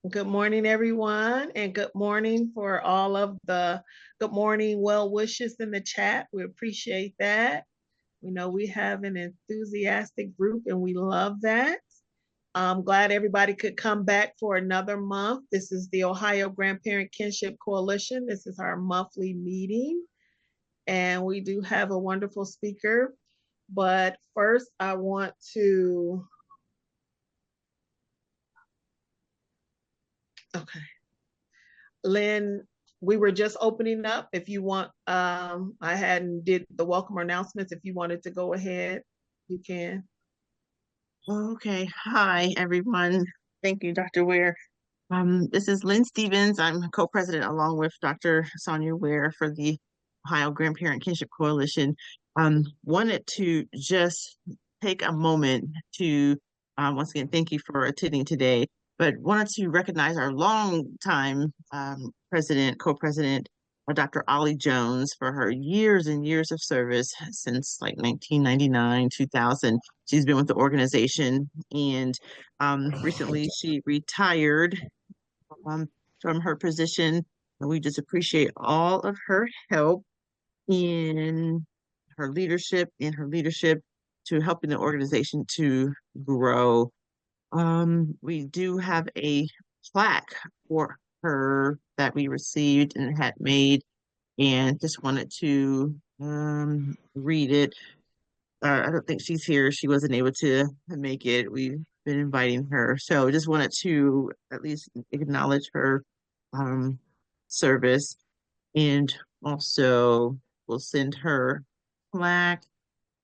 Good morning, everyone, and good morning for all of the good morning well wishes in the chat. We appreciate that. We know we have an enthusiastic group and we love that. I'm glad everybody could come back for another month. This is the Ohio Grandparent Kinship Coalition. This is our monthly meeting, and we do have a wonderful speaker. But first, I want to, okay. Lynn, we were just opening up. If you want, I hadn't did the welcome announcements. If you wanted to go ahead, you can. Okay. Hi, everyone. Thank you, Dr. Ware. This is Lynn Stevens. I'm co-president along with Dr. Sonia Ware for the Ohio Grandparent Kinship Coalition. Wanted to just take a moment to once again thank you for attending today, but wanted to recognize our longtime president, co-president, Dr. Ollie Jones, for her years and years of service since like 1999, 2000. She's been with the organization, and recently she retired um, from her position. And we just appreciate all of her help in her leadership to helping the organization to grow. We do have a plaque for her that we received and had made, and just wanted to read it. I don't think she's here. She wasn't able to make it. We've been inviting her. So just wanted to at least acknowledge her um, service, and also we'll send her plaque,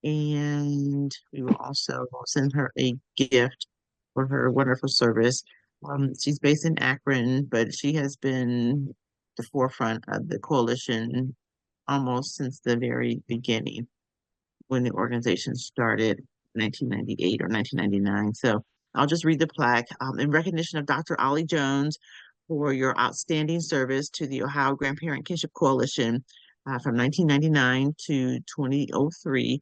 and we will also send her a gift for her wonderful service. She's based in Akron, but she has been the forefront of the coalition almost since the very beginning when the organization started, 1998 or 1999. So I'll just read the plaque. In recognition of Dr. Ollie Jones for your outstanding service to the Ohio Grandparent Kinship Coalition from 1999 to 2003,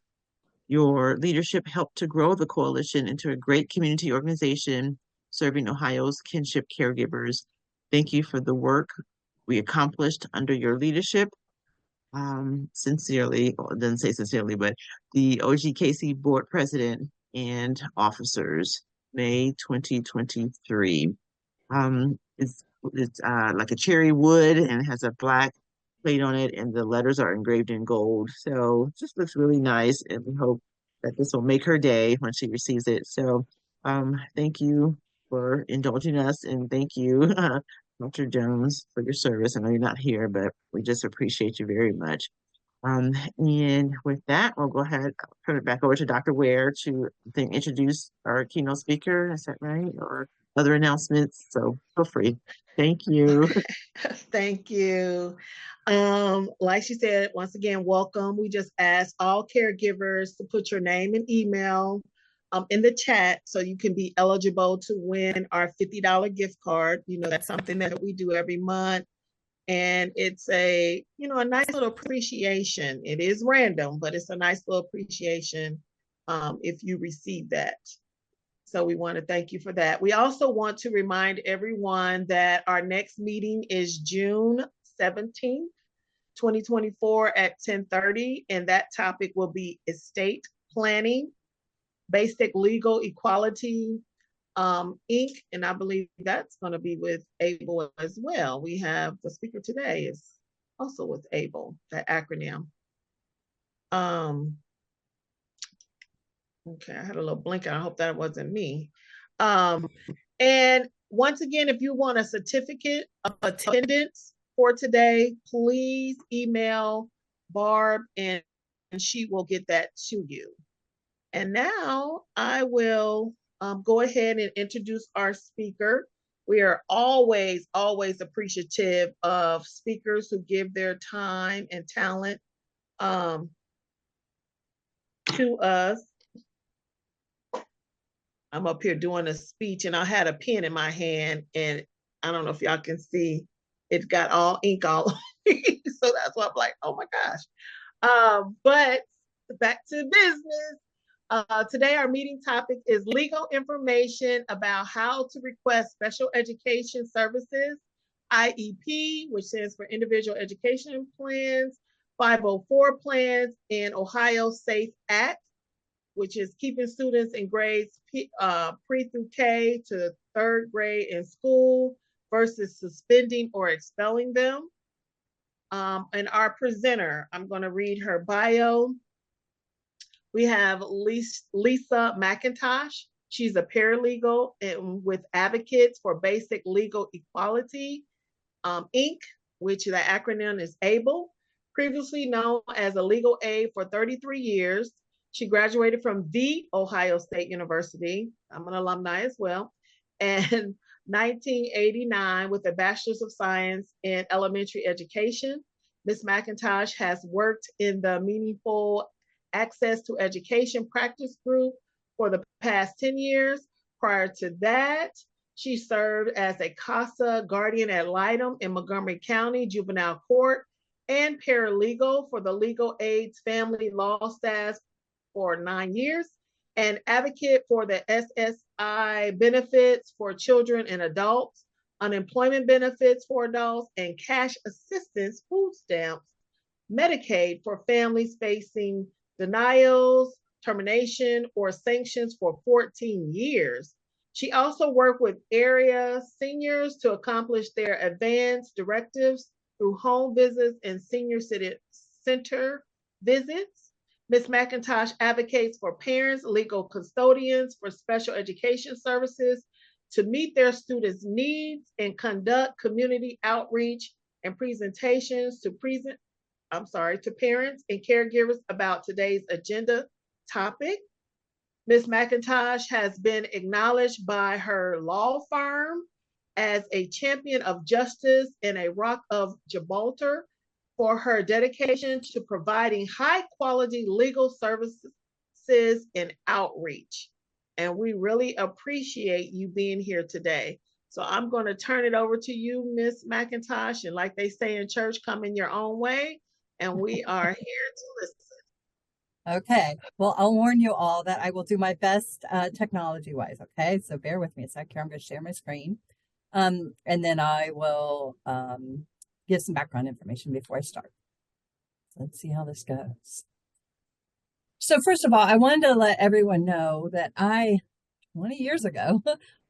your leadership helped to grow the coalition into a great community organization serving Ohio's kinship caregivers. Thank you for the work we accomplished under your leadership. Sincerely, or didn't say sincerely, but the OGKC board president and officers, May 2023. It's like a cherry wood and has a black plate on it, and the letters are engraved in gold. So it just looks really nice, and we hope that this will make her day when she receives it. So thank you for indulging us, and thank you, Dr. Jones, for your service. I know you're not here, but we just appreciate you very much. And with that, we'll go ahead, turn it back over to Dr. Ware to then introduce our keynote speaker. Is that right? Or other announcements? So feel free. Thank you. Okay. Thank you. Like she said, once again, welcome. We just ask all caregivers to put your name and email in the chat so you can be eligible to win our $50 gift card. You know, that's something that we do every month. And it's a nice little appreciation. It is random, but it's a nice little appreciation if you receive that. So we want to thank you for that. We also want to remind everyone that our next meeting is June 17th, 2024 at 10:30, and that topic will be estate planning, basic legal equality, Inc. And I believe that's going to be with ABLE as well. We have the speaker today is also with ABLE, that acronym. Okay, I had a little blinker. I hope that wasn't me. And once again, if you want a certificate of attendance for today, please email Barb and she will get that to you. And now I will go ahead and introduce our speaker. We are always, always appreciative of speakers who give their time and talent to us. I'm up here doing a speech and I had a pen in my hand and I don't know if y'all can see, it got all ink all over me. So that's why I'm like, oh my gosh. But back to business. Today, our meeting topic is legal information about how to request special education services, IEP, which stands for Individual Education Plans, 504 plans, and Ohio Safe Act, which is keeping students in grades pre through K to third grade in school versus suspending or expelling them. And our presenter, I'm going to read her bio. We have Lisa McIntosh. She's a paralegal and with Advocates for Basic Legal Equality, Inc., which the acronym is ABLE. Previously known as a legal aid for 33 years. She graduated from the Ohio State University. I'm an alumni as well. And 1989 with a Bachelor's of Science in Elementary Education. Ms. McIntosh has worked in the Meaningful Access to Education Practice Group for the past 10 years. Prior to that, she served as a CASA guardian ad litem in Montgomery County Juvenile Court and paralegal for the Legal Aids Family Law staff for 9 years, and advocate for the SSI benefits for children and adults, unemployment benefits for adults, and cash assistance food stamps, Medicaid for families facing denials, termination, or sanctions for 14 years. She also worked with area seniors to accomplish their advanced directives through home visits and senior center visits. Ms. McIntosh advocates for parents, legal custodians for special education services to meet their students' needs and conduct community outreach and presentations to parents and caregivers about today's agenda topic. Ms. McIntosh has been acknowledged by her law firm as a champion of justice and a Rock of Gibraltar for her dedication to providing high quality legal services and outreach. And we really appreciate you being here today. So I'm going to turn it over to you, Ms. McIntosh. And like they say in church, come in your own way. And we are here to listen. Okay. Well, I'll warn you all that I will do my best technology-wise. Okay. So bear with me a sec here. I'm going to share my screen. And then I will give some background information before I start. So let's see how this goes. So first of all, I wanted to let everyone know that I, 20 years ago,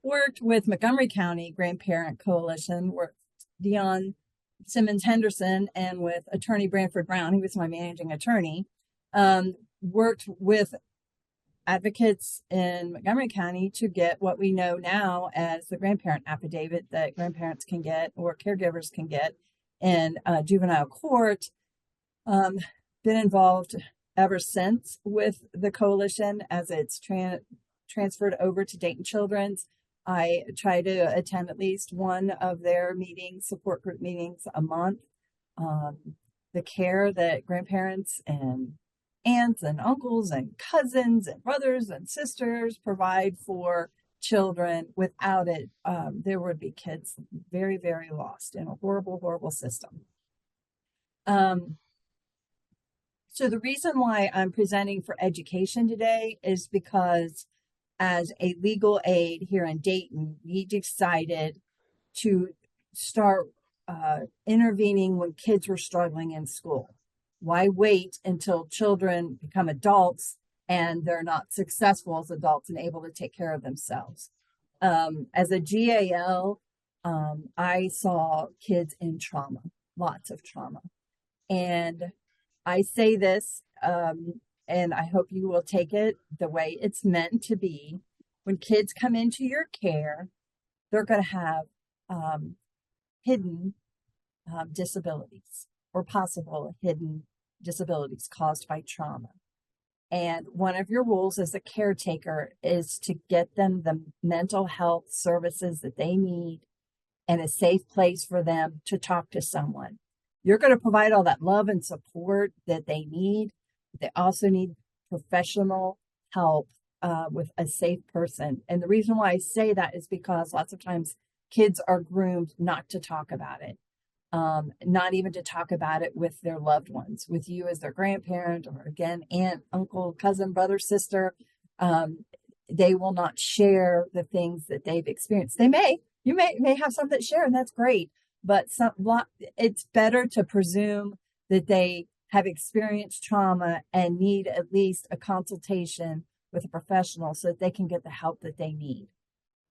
worked with Montgomery County Grandparent Coalition, worked Dion Simmons Henderson, and with attorney Branford Brown, he was my managing attorney, worked with advocates in Montgomery County to get what we know now as the grandparent affidavit that grandparents can get or caregivers can get in juvenile court. Been involved ever since with the coalition as it's transferred over to Dayton Children's. I try to attend at least one of their meetings, support group meetings a month. The care that grandparents and aunts and uncles and cousins and brothers and sisters provide for children, without it, there would be kids very, very lost in a horrible, horrible system. So the reason why I'm presenting for education today is because as a legal aid here in Dayton, we decided to start intervening when kids were struggling in school. Why wait until children become adults and they're not successful as adults and able to take care of themselves? As a GAL, I saw kids in trauma, lots of trauma. And I say this, and I hope you will take it the way it's meant to be. When kids come into your care, they're going to have hidden disabilities or possible hidden disabilities caused by trauma. And one of your roles as a caretaker is to get them the mental health services that they need and a safe place for them to talk to someone. You're going to provide all that love and support that they need. They also need professional help with a safe person. And the reason why I say that is because lots of times kids are groomed not to talk about it. not even to talk about it with their loved ones, with you as their grandparent, or again, aunt, uncle, cousin, brother, sister. They will not share the things that they've experienced. You may have some that share, and that's great. But it's better to presume that they have experienced trauma and need at least a consultation with a professional so that they can get the help that they need.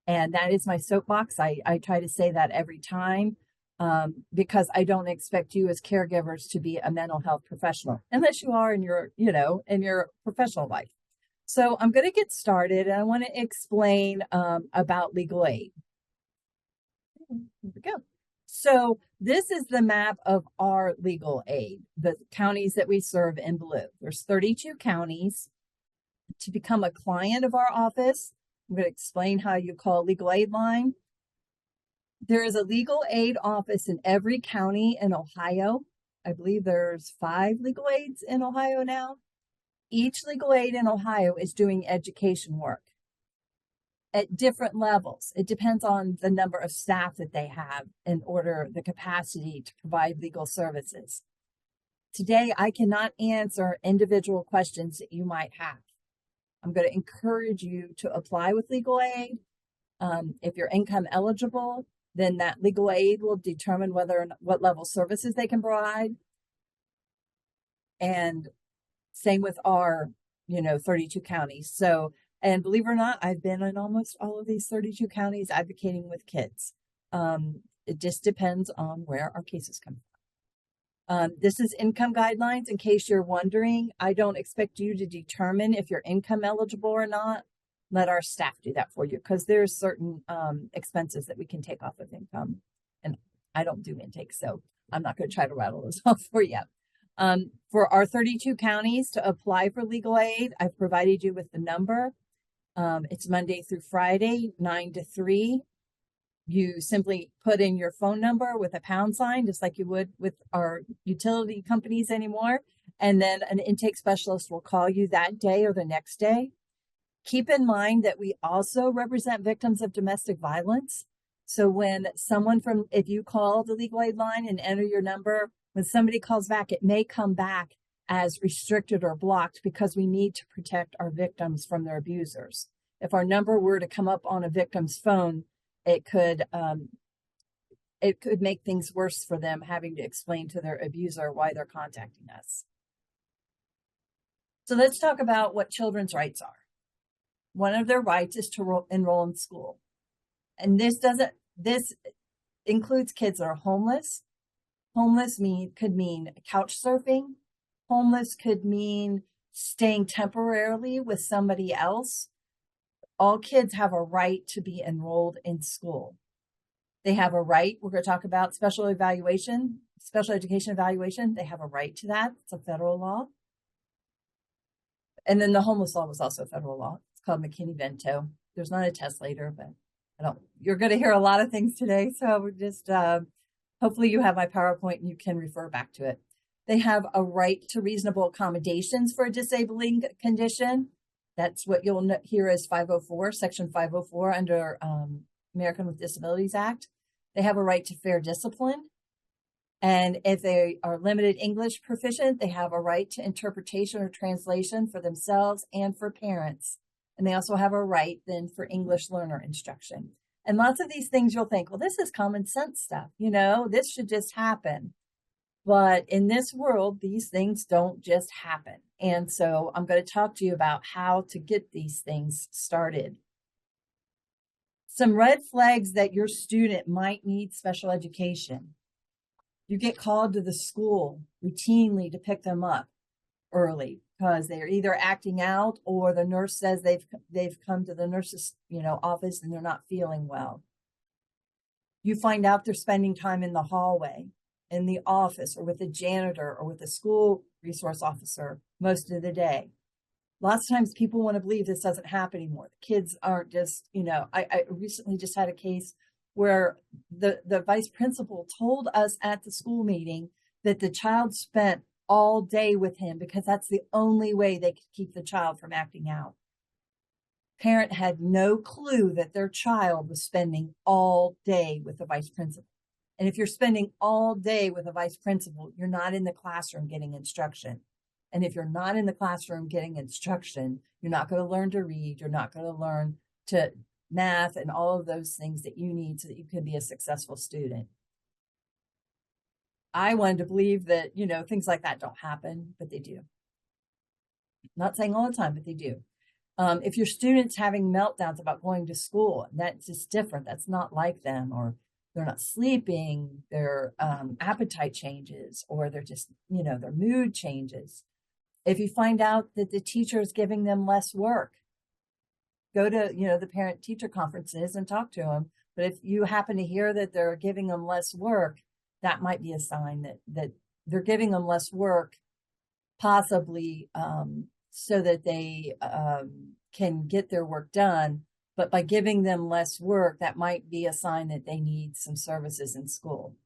And that is my soapbox. I try to say that every time, because I don't expect you as caregivers to be a mental health professional unless you are in your professional life. So I'm going to get started, and I want to explain about legal aid. Here we go. So this is the map of our legal aid, the counties that we serve in blue. There's 32 counties. To become a client of our office, I'm going to explain how you call a legal aid line. There is a legal aid office in every county in Ohio. I believe there's 5 legal aids in Ohio now. Each legal aid in Ohio is doing education work at different levels. It depends on the number of staff that they have in order, the capacity to provide legal services. Today, I cannot answer individual questions that you might have. I'm going to encourage you to apply with legal aid. If you're income eligible, then that legal aid will determine what level services they can provide. And same with our, 32 counties. So, and believe it or not, I've been in almost all of these 32 counties advocating with kids. It just depends on where our cases come from. This is income guidelines. In case you're wondering, I don't expect you to determine if you're income eligible or not. Let our staff do that for you, because there's certain expenses that we can take off of income. And I don't do intake, so I'm not going to try to rattle those off for you. For our 32 counties to apply for legal aid, I've provided you with the number. It's Monday through Friday, 9 to 3. You simply put in your phone number with a pound sign, just like you would with our utility companies anymore. And then an intake specialist will call you that day or the next day. Keep in mind that we also represent victims of domestic violence. So when if you call the legal aid line and enter your number, when somebody calls back, it may come back as restricted or blocked, because we need to protect our victims from their abusers. If our number were to come up on a victim's phone, it could make things worse for them, having to explain to their abuser why they're contacting us. So let's talk about what children's rights are. One of their rights is to enroll in school. And this includes kids that are homeless. Homeless could mean couch surfing. Homeless could mean staying temporarily with somebody else. All kids have a right to be enrolled in school. They have a right. We're going to talk about special education evaluation. They have a right to that. It's a federal law. And then the homeless law was also a federal law. It's called McKinney-Vento. There's not a test later, but you're going to hear a lot of things today. So just hopefully you have my PowerPoint and you can refer back to it. They have a right to reasonable accommodations for a disabling condition. That's what you'll hear as 504, Section 504 under American with Disabilities Act. They have a right to fair discipline. And if they are limited English proficient, they have a right to interpretation or translation for themselves and for parents. And they also have a right then for English learner instruction. And lots of these things you'll think, well, this is common sense stuff. This should just happen. But in this world, these things don't just happen. And so I'm going to talk to you about how to get these things started. Some red flags that your student might need special education. You get called to the school routinely to pick them up early because they're either acting out or the nurse says they've come to the nurse's office and they're not feeling well. You find out they're spending time in the hallway, in the office, or with the janitor or with the school resource officer most of the day. Lots of times people want to believe this doesn't happen anymore. The kids aren't just, I recently just had a case where the vice principal told us at the school meeting that the child spent all day with him because that's the only way they could keep the child from acting out. Parent had no clue that their child was spending all day with the vice principal. And if you're spending all day with a vice principal, you're not in the classroom getting instruction. And if you're not in the classroom getting instruction, you're not going to learn to read. You're not going to learn to math and all of those things that you need so that you can be a successful student. I wanted to believe that, things like that don't happen, but they do. I'm not saying all the time, but they do. If your student's having meltdowns about going to school, that's just different. That's not like them, or they're not sleeping, their appetite changes, or they're just, their mood changes. If you find out that the teacher is giving them less work, go to, the parent-teacher conferences and talk to them. But if you happen to hear that they're giving them less work, that might be a sign that they're giving them less work, possibly so that they can get their work done. But by giving them less work, that might be a sign that they need some services in school.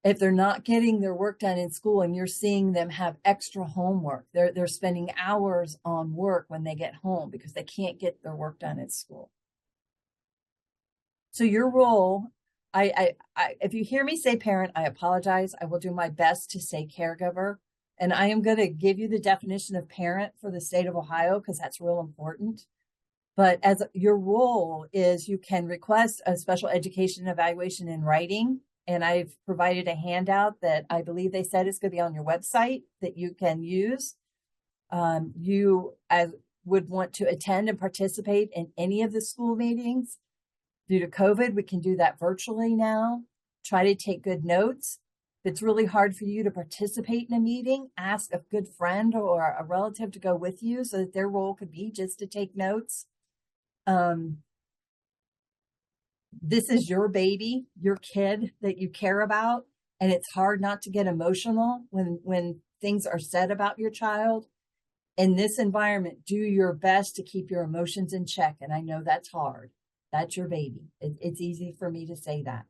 If they're not getting their work done in school and you're seeing them have extra homework, they're spending hours on work when they get home because they can't get their work done at school. So your role, if you hear me say parent, I apologize. I will do my best to say caregiver. And I am going to give you the definition of parent for the state of Ohio because that's real important. But as your role is, you can request a special education evaluation in writing. And I've provided a handout that I believe they said is going to be on your website that you can use. You would want to attend and participate in any of the school meetings. Due to COVID, we can do that virtually now. Try to take good notes. If it's really hard for you to participate in a meeting, ask a good friend or a relative to go with you so that their role could be just to take notes. This is your baby, your kid that you care about, and it's hard not to get emotional when things are said about your child. In this environment, do your best to keep your emotions in check, and I know that's hard. That's your baby. It's easy for me to say that,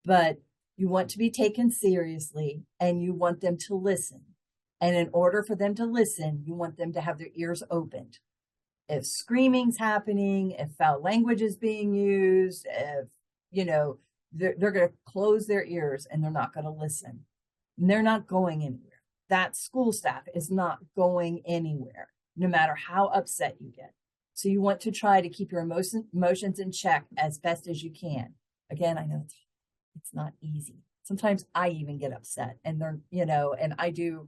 but you want to be taken seriously and you want them to listen. And in order for them to listen, you want them to have their ears opened. If screaming's happening, if foul language is being used, if, they're going to close their ears and they're not going to listen. And they're not going anywhere. That school staff is not going anywhere, no matter how upset you get. So you want to try to keep your emotions in check as best as you can. Again, I know it's not easy. Sometimes I even get upset and they're, and I do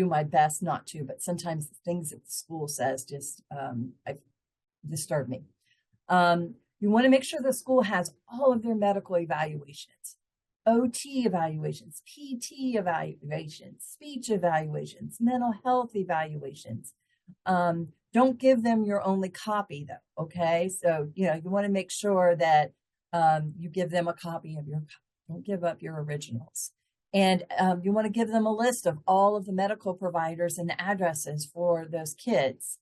my best not to, but sometimes the things that the school says just disturb me. You want to make sure the school has all of their medical evaluations, OT evaluations, PT evaluations, speech evaluations, mental health evaluations. Don't give them your only copy though, okay? So, you want to make sure that you give them a copy of don't give up your originals. And you want to give them a list of all of the medical providers and the addresses for those kids.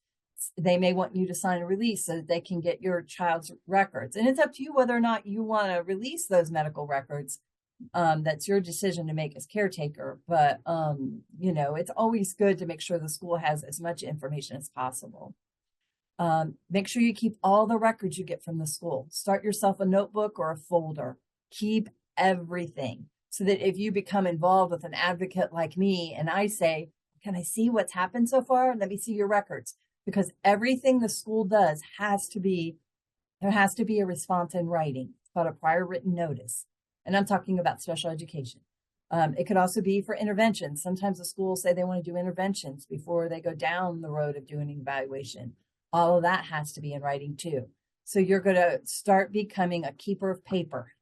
They may want you to sign a release so that they can get your child's records. And it's up to you whether or not you want to release those medical records. That's your decision to make as caretaker. But, it's always good to make sure the school has as much information as possible. Make sure you keep all the records you get from the school. Start yourself a notebook or a folder. Keep everything so that if you become involved with an advocate like me and I say, can I see what's happened so far? Let me see your records. Because everything the school does there has to be a response in writing. It's called a prior written notice. And I'm talking about special education. It could also be for interventions. Sometimes the schools say they want to do interventions before they go down the road of doing an evaluation. All of that has to be in writing too. So you're going to start becoming a keeper of paper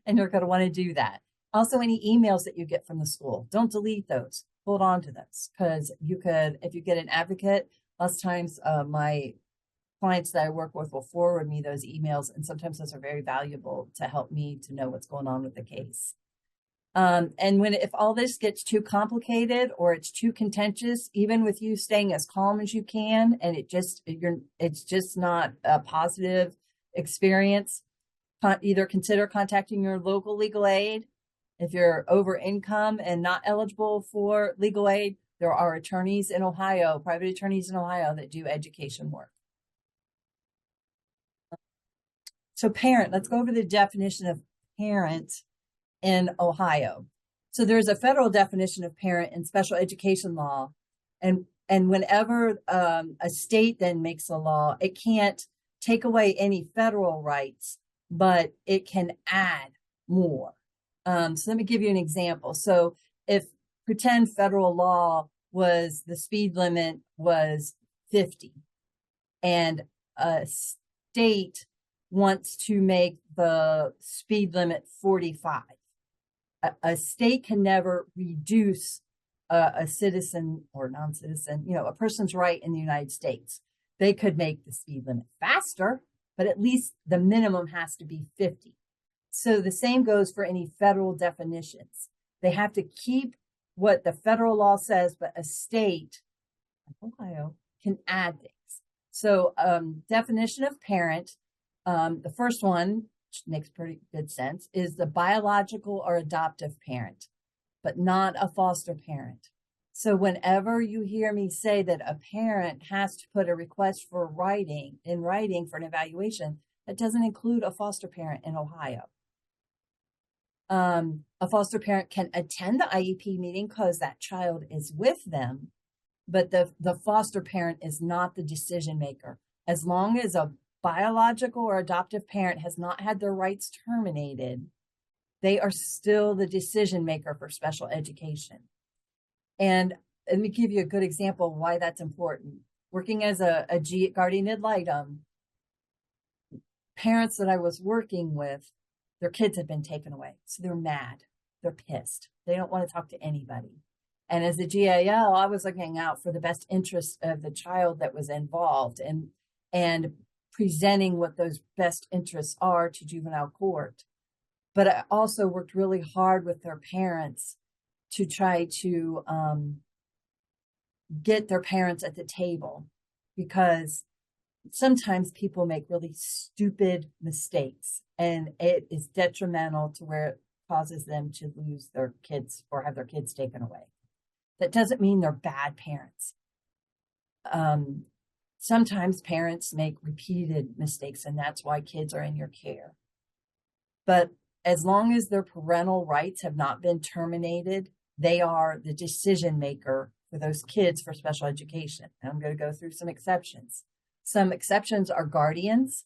and you're going to want to do that. Also, any emails that you get from the school, don't delete those. Hold on to those because if you get an advocate, lots of times my clients that I work with will forward me those emails. And sometimes those are very valuable to help me to know what's going on with the case. And if all this gets too complicated or it's too contentious, even with you staying as calm as you can, and it's just not a positive experience, either consider contacting your local legal aid. If you're over income and not eligible for legal aid, there are attorneys in Ohio, private attorneys in Ohio that do education work. So parent, let's go over the definition of parent. in Ohio. So there's a federal definition of parent in special education law. And whenever a state then makes a law, it can't take away any federal rights, but it can add more. So let me give you an example. So if pretend federal law was the speed limit was 50 and a state wants to make the speed limit 45, a state can never reduce a citizen or non-citizen, a person's right in the United States. They could make the speed limit faster, but at least the minimum has to be 50. So the same goes for any federal definitions. They have to keep what the federal law says, but a state, like Ohio, can add things. So definition of parent, the first one, which makes pretty good sense, is the biological or adoptive parent, but not a foster parent. So whenever you hear me say that a parent has to put a request for writing for an evaluation, that doesn't include a foster parent in Ohio. A foster parent can attend the IEP meeting because that child is with them, but the foster parent is not the decision maker. As long as a biological or adoptive parent has not had their rights terminated, they are still the decision maker for special education. And let me give you a good example of why that's important. Working as a guardian ad litem, parents that I was working with, their kids had been taken away. So they're mad. They're pissed. They don't want to talk to anybody. And as a GAL, I was looking out for the best interest of the child that was involved and presenting what those best interests are to juvenile court. But I also worked really hard with their parents to try to get their parents at the table, because sometimes people make really stupid mistakes and it is detrimental to where it causes them to lose their kids or have their kids taken away. That doesn't mean they're bad parents. Sometimes parents make repeated mistakes, and that's why kids are in your care. But as long as their parental rights have not been terminated, they are the decision maker for those kids for special education. And I'm going to go through some exceptions. Some exceptions are guardians.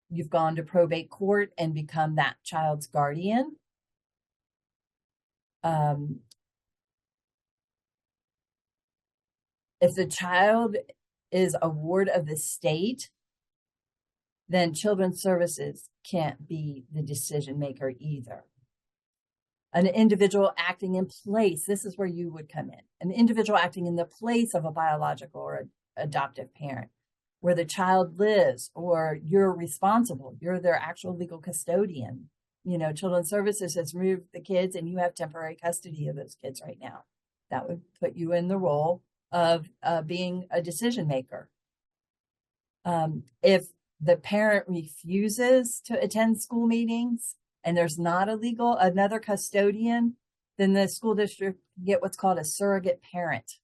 You've gone to probate court and become that child's guardian. If the child is a ward of the state, then Children's Services can't be the decision maker either. An individual acting in place, this is where you would come in. An individual acting in the place of a biological or adoptive parent, where the child lives, or you're responsible, you're their actual legal custodian. Children's Services has moved the kids and you have temporary custody of those kids right now. That would put you in the role of being a decision maker. If the parent refuses to attend school meetings and there's not another custodian, then the school district get what's called a surrogate parent.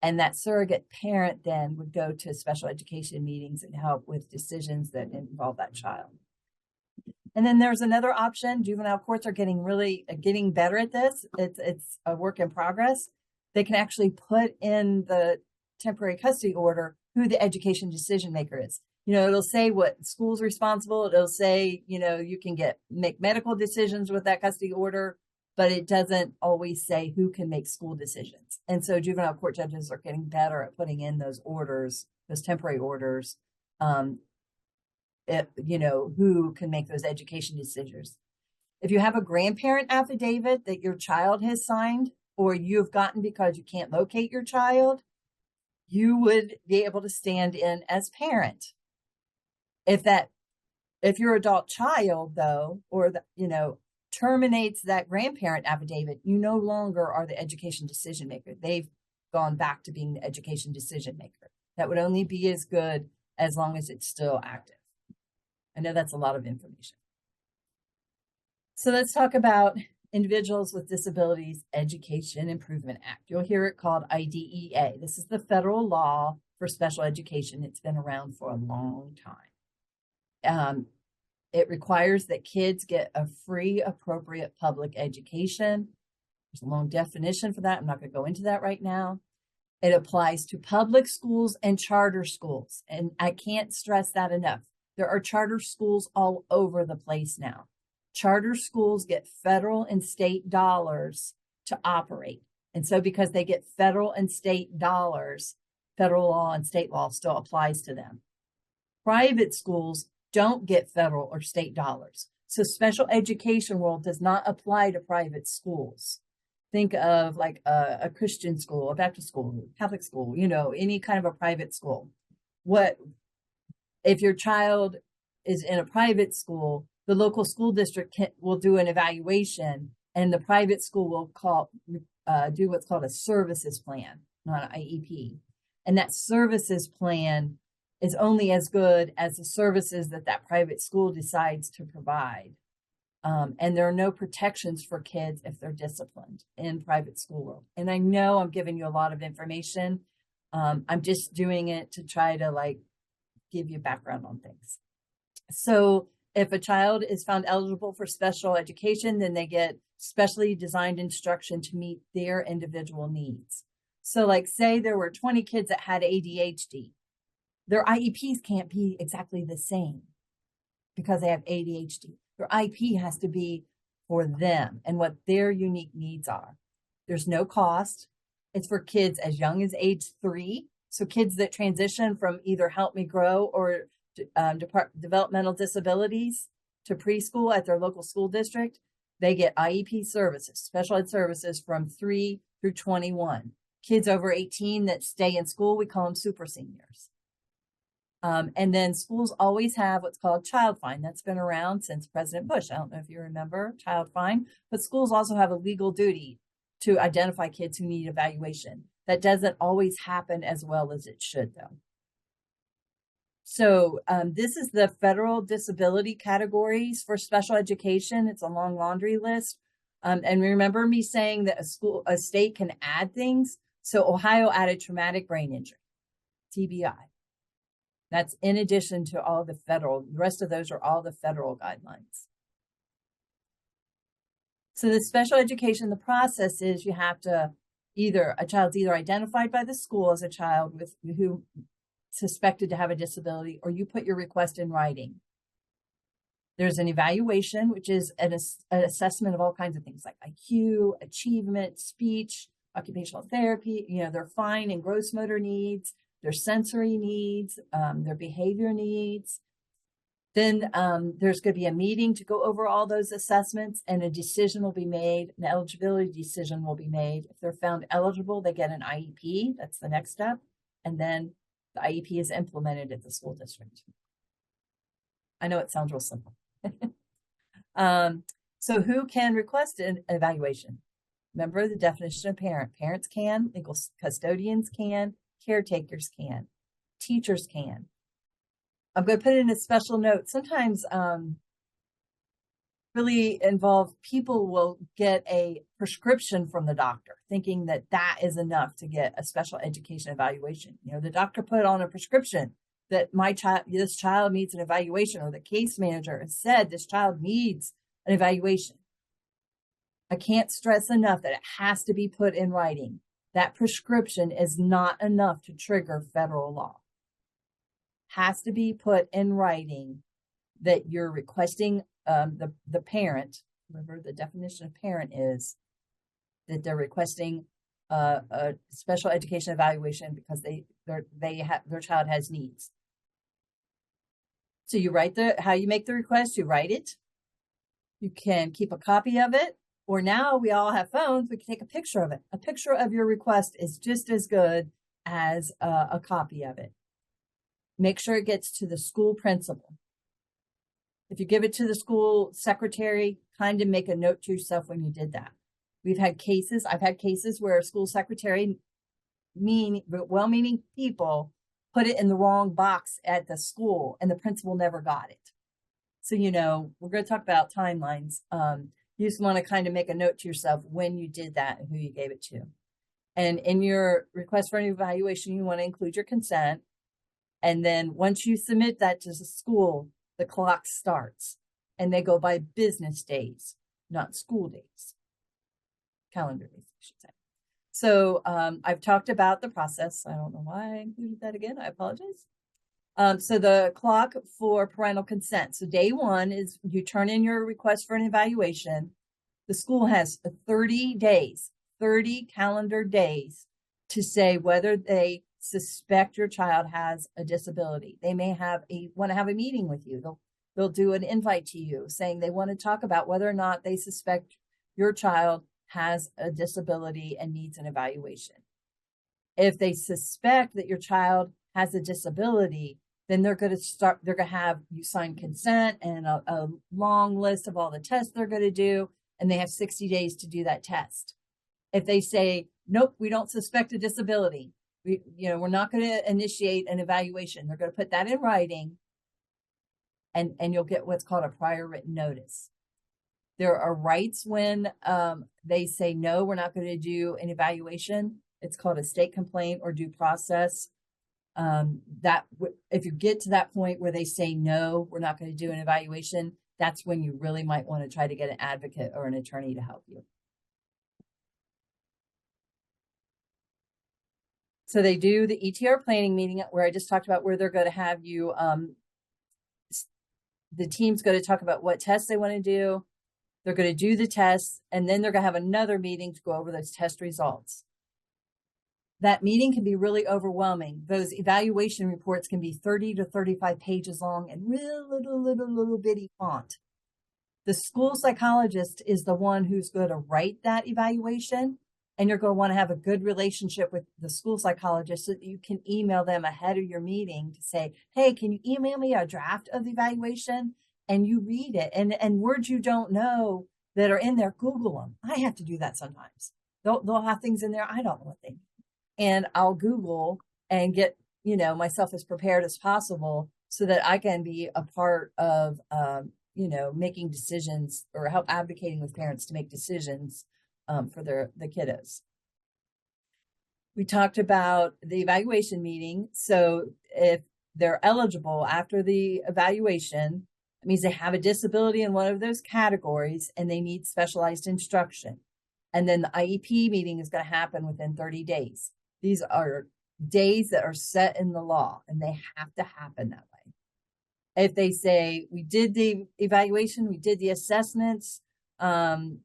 And that surrogate parent then would go to special education meetings and help with decisions that involve that child. And then there's another option. Juvenile courts are getting better at this. It's a work in progress. They can actually put in the temporary custody order who the education decision maker is. It'll say what school's responsible. It'll say, you can make medical decisions with that custody order, but it doesn't always say who can make school decisions. And so juvenile court judges are getting better at putting in those orders, those temporary orders, who can make those education decisions. If you have a grandparent affidavit that your child has signed or you've gotten because you can't locate your child, you would be able to stand in as parent. If your adult child, though, or terminates that grandparent affidavit, you no longer are the education decision maker. They've gone back to being the education decision maker. That would only be as good as long as it's still active. I know that's a lot of information. So let's talk about Individuals with Disabilities Education Improvement Act. You'll hear it called IDEA. This is the federal law for special education. It's been around for a long time. It requires that kids get a free, appropriate public education. There's a long definition for that. I'm not going to go into that right now. It applies to public schools and charter schools. And I can't stress that enough. There are charter schools all over the place now. Charter schools get federal and state dollars to operate. And so because they get federal and state dollars, federal law and state law still applies to them. Private schools don't get federal or state dollars. So special education rule does not apply to private schools. Think of like a Christian school, a Baptist school, Catholic school, any kind of a private school. What if your child is in a private school, the local school district will do an evaluation, and the private school will do what's called a services plan, not an IEP. And that services plan is only as good as the services that private school decides to provide. And there are no protections for kids if they're disciplined in private school world. And I know I'm giving you a lot of information. I'm just doing it to try to give you background on things. So if a child is found eligible for special education, then they get specially designed instruction to meet their individual needs. So say there were 20 kids that had ADHD. Their IEPs can't be exactly the same because they have ADHD. Their IEP has to be for them and what their unique needs are. There's no cost. It's for kids as young as age 3. So kids that transition from either Help Me Grow or developmental disabilities to preschool at their local school district, they get IEP services, special ed services from 3 through 21. Kids over 18 that stay in school, we call them super seniors. And then schools always have what's called Child Fine. That's been around since President Bush. I don't know if you remember Child Fine, but schools also have a legal duty to identify kids who need evaluation. That doesn't always happen as well as it should, though. So this is the federal disability categories for special education. It's a long laundry list. And remember me saying that a state can add things. So Ohio added traumatic brain injury, TBI. That's in addition to all the federal. The rest of those are all the federal guidelines. So the special education, the process is you have to a child's either identified by the school as a child who suspected to have a disability, or you put your request in writing. There's an evaluation, which is an assessment of all kinds of things like IQ, achievement, speech, occupational therapy, their fine and gross motor needs, their sensory needs, their behavior needs. Then there's going to be a meeting to go over all those assessments, and a decision will be made. An eligibility decision will be made. If they're found eligible, they get an IEP. That's the next step. And then the IEP is implemented at the school district. I know it sounds real simple. So who can request an evaluation? Remember the definition of parent. Parents can, legal custodians can, caretakers can, teachers can. I'm going to put in a special note. Sometimes really involved people will get a prescription from the doctor thinking that is enough to get a special education evaluation. The doctor put on a prescription that this child needs an evaluation, or the case manager has said this child needs an evaluation. I can't stress enough that it has to be put in writing. That prescription is not enough to trigger federal law. Has to be put in writing that you're requesting the parent, remember the definition of parent is that they're requesting a special education evaluation because their child has needs. So you write how you make the request, you write it. You can keep a copy of it, or now we all have phones, we can take a picture of it. A picture of your request is just as good as a copy of it. Make sure it gets to the school principal. If you give it to the school secretary, kind of make a note to yourself when you did that. I've had cases where a school secretary, well-meaning people, put it in the wrong box at the school and the principal never got it. So, we're going to talk about timelines. You just want to kind of make a note to yourself when you did that and who you gave it to. And in your request for an evaluation, you want to include your consent. And then once you submit that to the school, the clock starts. and they go by business days, not school days, calendar days, I should say. So I've talked about the process. I don't know why I included that again. I apologize. So the clock for parental consent. So day one is you turn in your request for an evaluation. The school has 30 days, 30 calendar days to say whether they suspect your child has a disability. They may want to have a meeting with you. They'll do an invite to you saying they want to talk about whether or not they suspect your child has a disability and needs an evaluation. If they suspect that your child has a disability, then they're going to have you sign consent and a long list of all the tests they're going to do, and they have 60 days to do that test. If they say, nope, we don't suspect a disability, we're not going to initiate an evaluation, they're going to put that in writing, and you'll get what's called a prior written notice. There are rights when they say, no, we're not going to do an evaluation. It's called a state complaint or due process. If you get to that point where they say, no, we're not going to do an evaluation, that's when you really might want to try to get an advocate or an attorney to help you. So they do the ETR planning meeting where I just talked about, where they're going to have you, the team's going to talk about what tests they want to do. They're going to do the tests, and then they're going to have another meeting to go over those test results. That meeting can be really overwhelming. Those evaluation reports can be 30 to 35 pages long and real little bitty font. The school psychologist is the one who's going to write that evaluation, and you're going to want to have a good relationship with the school psychologist so that you can email them ahead of your meeting to say, hey, can you email me a draft of the evaluation? And you read it, and words you don't know that are in there, Google them. I have to do that sometimes. They'll have things in there I don't know what they mean. And I'll Google and get, myself as prepared as possible so that I can be a part of, making decisions or help advocating with parents to make decisions for the kiddos. We talked about the evaluation meeting. So if they're eligible after the evaluation, it means they have a disability in one of those categories and they need specialized instruction. And then the IEP meeting is going to happen within 30 days. These are days that are set in the law, and they have to happen that way. If they say, we did the evaluation, we did the assessments, they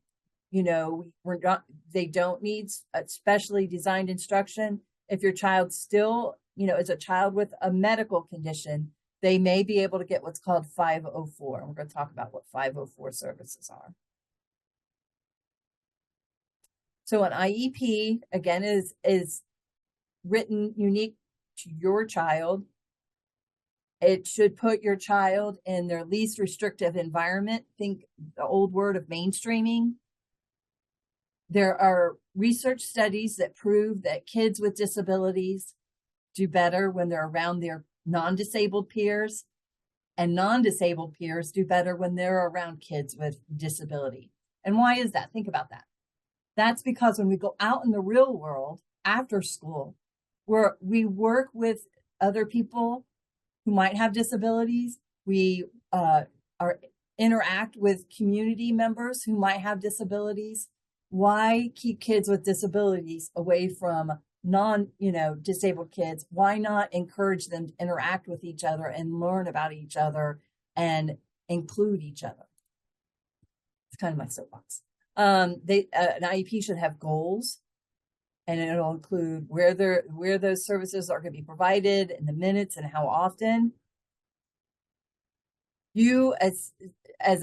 don't need a specially designed instruction. If your child still, is a child with a medical condition, they may be able to get what's called 504. And we're going to talk about what 504 services are. So an IEP, again, is written unique to your child. It should put your child in their least restrictive environment. Think the old word of mainstreaming. There are research studies that prove that kids with disabilities do better when they're around their non-disabled peers, and non-disabled peers do better when they're around kids with disability. And why is that? Think about that. That's because when we go out in the real world after school, where we work with other people who might have disabilities, we interact with community members who might have disabilities. Why keep kids with disabilities away from disabled kids? Why not encourage them to interact with each other and learn about each other and include each other? It's kind of my soapbox. An IEP should have goals, and it'll include where those services are going to be provided, and the minutes and how often. You as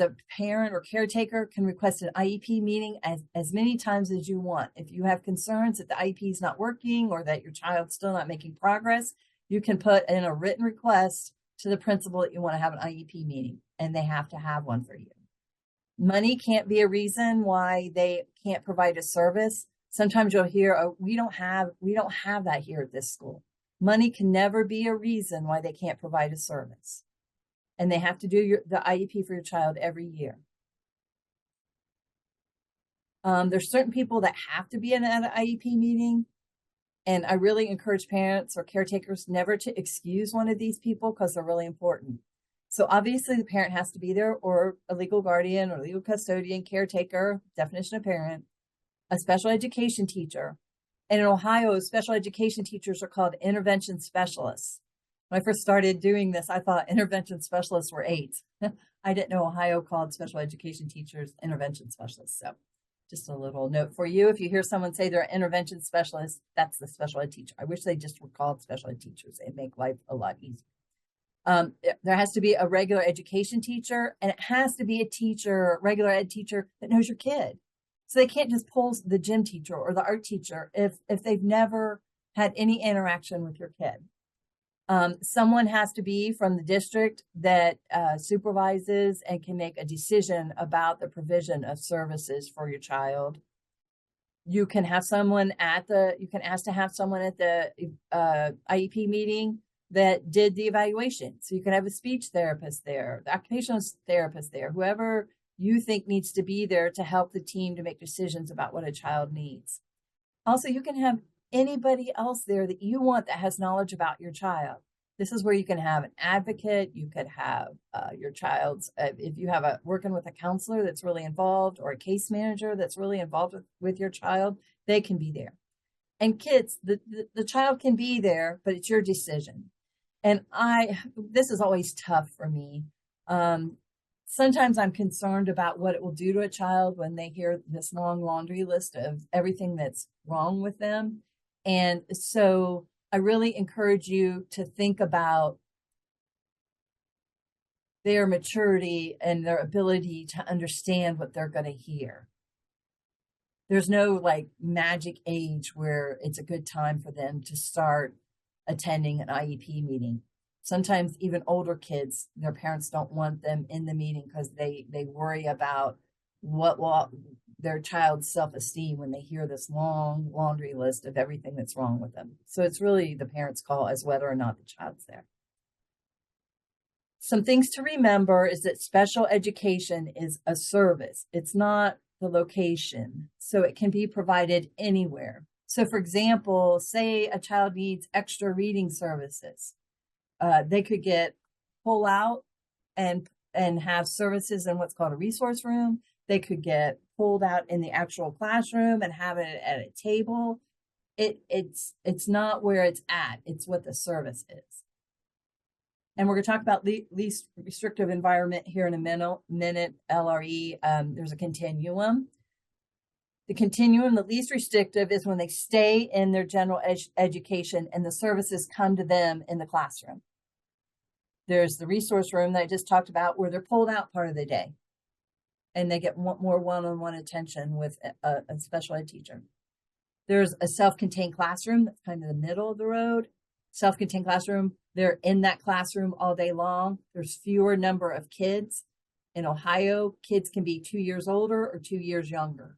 a parent or caretaker can request an IEP meeting as many times as you want. If you have concerns that the IEP is not working or that your child's still not making progress, you can put in a written request to the principal that you want to have an IEP meeting, and they have to have one for you. Money can't be a reason why they can't provide a service. Sometimes you'll hear, oh, we don't have that here at this school. Money can never be a reason why they can't provide a service. And they have to do the IEP for your child every year. There's certain people that have to be in an IEP meeting. And I really encourage parents or caretakers never to excuse one of these people because they're really important. So obviously the parent has to be there, or a legal guardian or legal custodian, caretaker, definition of parent, a special education teacher. And in Ohio, special education teachers are called intervention specialists. When I first started doing this, I thought intervention specialists were aides. I didn't know Ohio called special education teachers intervention specialists. So just a little note for you. If you hear someone say they're an intervention specialist, that's the special ed teacher. I wish they just were called special ed teachers. It'd make life a lot easier. There has to be a regular education teacher, and it has to be a teacher, regular ed teacher that knows your kid. So they can't just pull the gym teacher or the art teacher if they've never had any interaction with your kid. Someone has to be from the district that supervises and can make a decision about the provision of services for your child. You can have someone you can ask to have someone at the IEP meeting that did the evaluation. So you can have a speech therapist there, the occupational therapist there, whoever you think needs to be there to help the team to make decisions about what a child needs. Also, you can have anybody else there that you want that has knowledge about your child. This is where you can have an advocate. You could have your child's, if you have working with a counselor that's really involved, or a case manager that's really involved with your child, they can be there. And kids, the child can be there, but it's your decision. And this is always tough for me. Sometimes I'm concerned about what it will do to a child when they hear this long laundry list of everything that's wrong with them. And so I really encourage you to think about their maturity and their ability to understand what they're going to hear. There's no like magic age where it's a good time for them to start attending an IEP meeting. Sometimes even older kids, their parents don't want them in the meeting because they worry about what will their child's self-esteem when they hear this long laundry list of everything that's wrong with them. So it's really the parents' call as whether or not the child's there. Some things to remember is that special education is a service. It's not the location. So it can be provided anywhere. So for example, say a child needs extra reading services. They could pull out and have services in what's called a resource room. They could get pulled out in the actual classroom and have it at a table. It's not where it's at. It's what the service is. And we're going to talk about least restrictive environment here in a minute, LRE. There's a continuum. The continuum, the least restrictive, is when they stay in their general education and the services come to them in the classroom. There's the resource room that I just talked about where they're pulled out part of the day and they get more one-on-one attention with a special ed teacher. There's a self-contained classroom that's kind of the middle of the road. Self-contained classroom, they're in that classroom all day long. There's fewer number of kids. In Ohio, kids can be 2 years older or 2 years younger.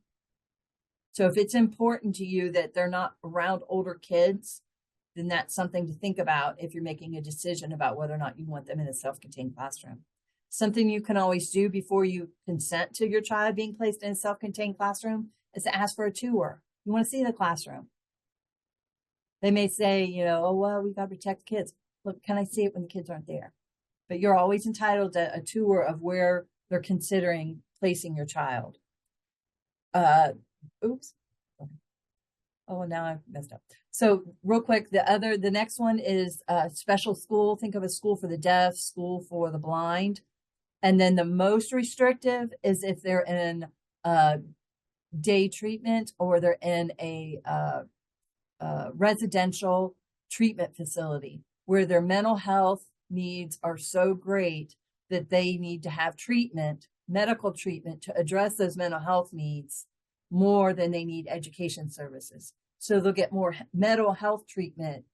So if it's important to you that they're not around older kids, then that's something to think about if you're making a decision about whether or not you want them in a self-contained classroom. Something you can always do before you consent to your child being placed in a self-contained classroom is to ask for a tour. You want to see the classroom. They may say, oh, well, we got to protect kids. Look, can I see it when the kids aren't there? But you're always entitled to a tour of where they're considering placing your child. Oops. Oh, now I've messed up. So real quick, the next one is special school. Think of a school for the deaf, school for the blind. And then the most restrictive is if they're in day treatment or they're in a residential treatment facility where their mental health needs are so great that they need to have treatment, medical treatment to address those mental health needs more than they need education services. So they'll get more mental health treatment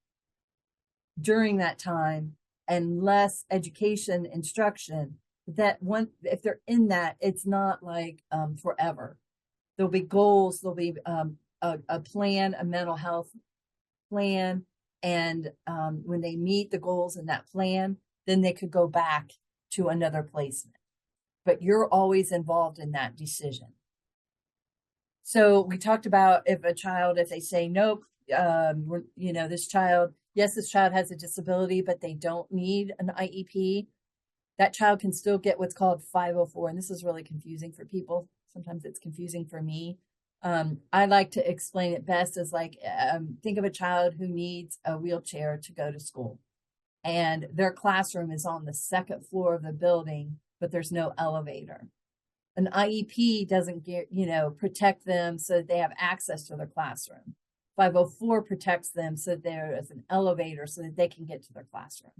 during that time and less education instruction. If they're in that, it's not like forever. There'll be goals, there'll be a plan, a mental health plan. And when they meet the goals in that plan, then they could go back to another placement. But you're always involved in that decision. So we talked about if they say, nope, this child has a disability, but they don't need an IEP, that child can still get what's called 504. And this is really confusing for people. Sometimes it's confusing for me. I like to explain it best as like, think of a child who needs a wheelchair to go to school, and their classroom is on the second floor of the building, but there's no elevator. An IEP doesn't protect them so that they have access to their classroom. 504 protects them so that there is an elevator so that they can get to their classroom.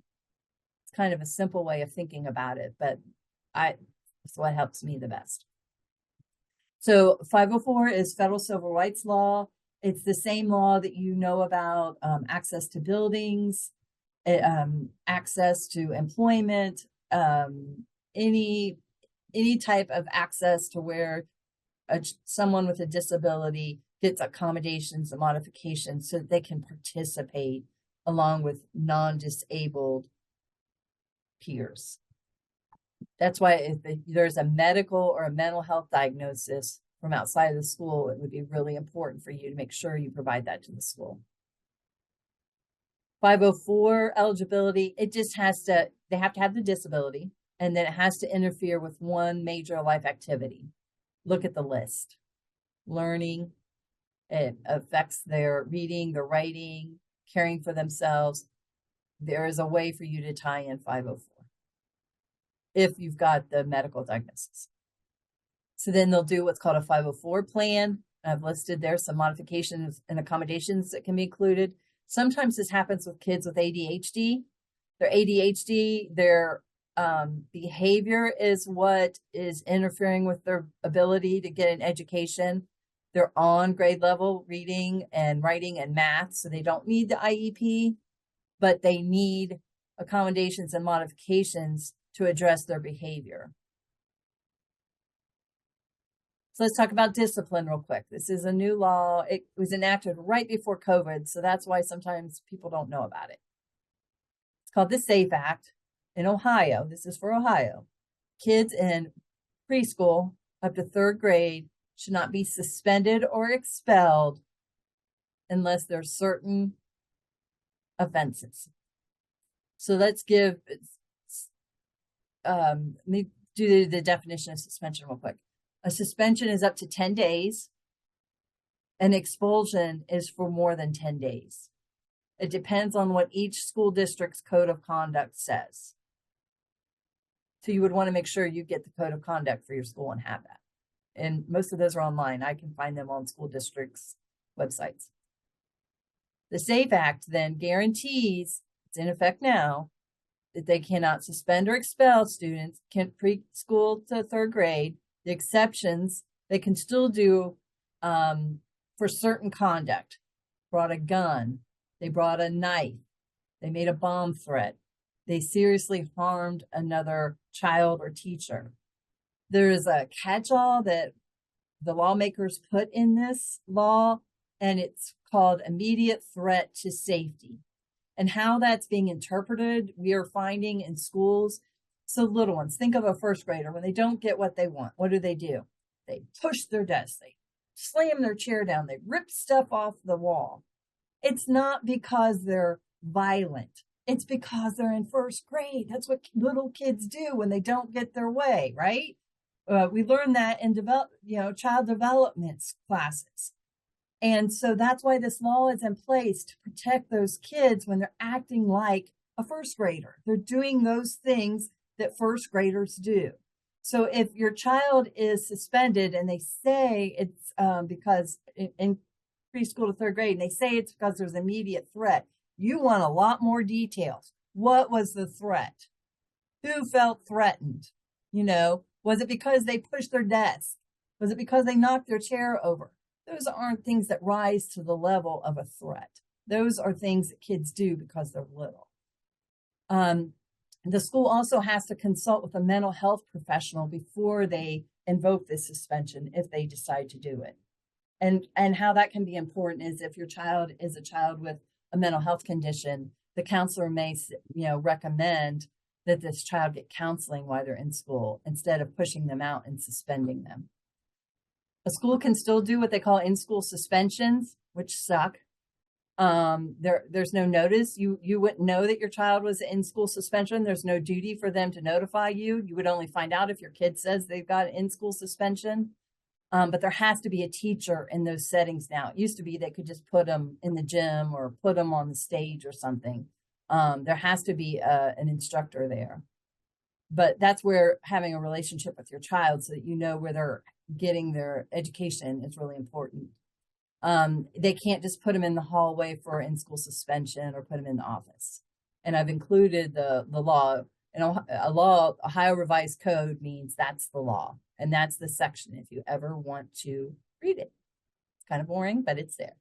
It's kind of a simple way of thinking about it, but it's what helps me the best. So 504 is federal civil rights law. It's the same law that you know about, access to buildings, access to employment, any type of access to where someone with a disability gets accommodations and modifications so that they can participate along with non-disabled peers. That's why if there's a medical or a mental health diagnosis from outside of the school, it would be really important for you to make sure you provide that to the school. 504 eligibility, they have to have the disability, and then it has to interfere with one major life activity. Look at the list. Learning, it affects their reading, their writing, caring for themselves. There is a way for you to tie in 504 if you've got the medical diagnosis. So then they'll do what's called a 504 plan. I've listed there some modifications and accommodations that can be included. Sometimes this happens with kids with ADHD. Their ADHD, their behavior is what is interfering with their ability to get an education. They're on grade level reading and writing and math, so they don't need the IEP, but they need accommodations and modifications to address their behavior. So let's talk about discipline real quick. This is a new law. It was enacted right before COVID, so that's why sometimes people don't know about it. It's called the SAFE Act in Ohio. This is for Ohio. Kids in preschool up to third grade should not be suspended or expelled unless there's certain offenses. So let's let me do the definition of suspension real quick. A suspension is up to 10 days. An expulsion is for more than 10 days. It depends on what each school district's code of conduct says. So you would want to make sure you get the code of conduct for your school and have that. And most of those are online. I can find them on school districts' websites. The SAFE Act then guarantees, it's in effect now, that they cannot suspend or expel students preschool to third grade. The exceptions, they can still do for certain conduct. Brought a gun, they brought a knife, they made a bomb threat, they seriously harmed another child or teacher. There is a catch-all that the lawmakers put in this law, and it's called immediate threat to safety. And how that's being interpreted, we are finding in schools. So little ones, think of a first grader, when they don't get what they want, what do? They push their desk, they slam their chair down, they rip stuff off the wall. It's not because they're violent. It's because they're in first grade. That's what little kids do when they don't get their way, right? We learn that in child development classes. And so that's why this law is in place, to protect those kids when they're acting like a first grader. They're doing those things that first graders do. So if your child is suspended and they say it's because in preschool to third grade, and they say it's because there's immediate threat, you want a lot more details. What was the threat? Who felt threatened? Was it because they pushed their desk? Was it because they knocked their chair over? Those aren't things that rise to the level of a threat. Those are things that kids do because they're little. The school also has to consult with a mental health professional before they invoke this suspension, if they decide to do it. And how that can be important is if your child is a child with a mental health condition, the counselor may, recommend that this child get counseling while they're in school instead of pushing them out and suspending them. A school can still do what they call in-school suspensions, which suck. There's no notice. You wouldn't know that your child was in school suspension. There's no duty for them to notify you. You would only find out if your kid says they've got in school suspension. But there has to be a teacher in those settings now. It used to be they could just put them in the gym or put them on the stage or something. There has to be an instructor there. But that's where having a relationship with your child so that you know where they're getting their education is really important. They can't just put them in the hallway for in-school suspension or put them in the office. And I've included the law. And Ohio Revised Code means that's the law. And that's the section if you ever want to read it. It's kind of boring, but it's there.